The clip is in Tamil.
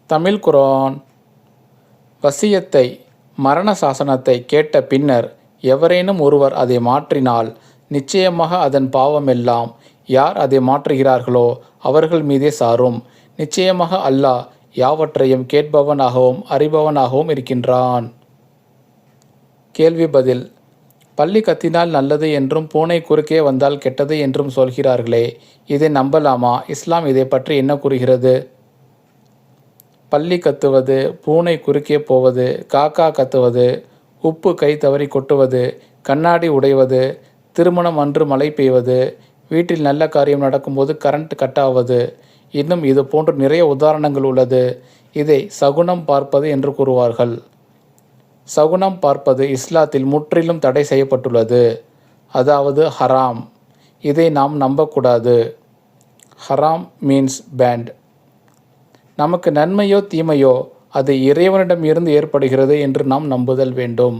தமிழ் குர்ஆன். வசியத்தை, மரண சாசனத்தை கேட்ட பின்னர் எவரேனும் ஒருவர் அதை மாற்றினால் நிச்சயமாக அதன் பாவமெல்லாம் யார் அதை மாற்றுகிறார்களோ அவர்கள் மீதே சாரும். நிச்சயமாக அல்லாஹ் யாவற்றையும் கேட்பவனாகவும் அறிபவனாகவும் இருக்கின்றான். கேள்வி பதில். பல்லி கத்தினால் நல்லது என்றும் பூனை குறுக்கே வந்தால் கெட்டது என்றும் சொல்கிறார்களே, இதை நம்பலாமா? இஸ்லாம் இதை பற்றி என்ன கூறுகிறது? பல்லி கத்துவது, பூனை குறுக்கே போவது, காக்கா கத்துவது, உப்பு கை தவறி கொட்டுவது, கண்ணாடி உடைவது, திருமணம் அன்று மழை பெய்வது, வீட்டில் நல்ல காரியம் நடக்கும்போது கரண்ட் கட்டாவது, இன்னும் இது போன்று நிறைய உதாரணங்கள் உள்ளது. இதை சகுனம் பார்ப்பது என்று கூறுவார்கள். சகுனம் பார்ப்பது இஸ்லாத்தில் முற்றிலும் தடை செய்யப்பட்டுள்ளது. அதாவது ஹராம். இதை நாம் நம்பக்கூடாது. ஹராம் மீன்ஸ் பேண்ட். நமக்கு நன்மையோ தீமையோ அது இறைவனிடம் இருந்து ஏற்படுகிறது என்று நாம் நம்புதல் வேண்டும்.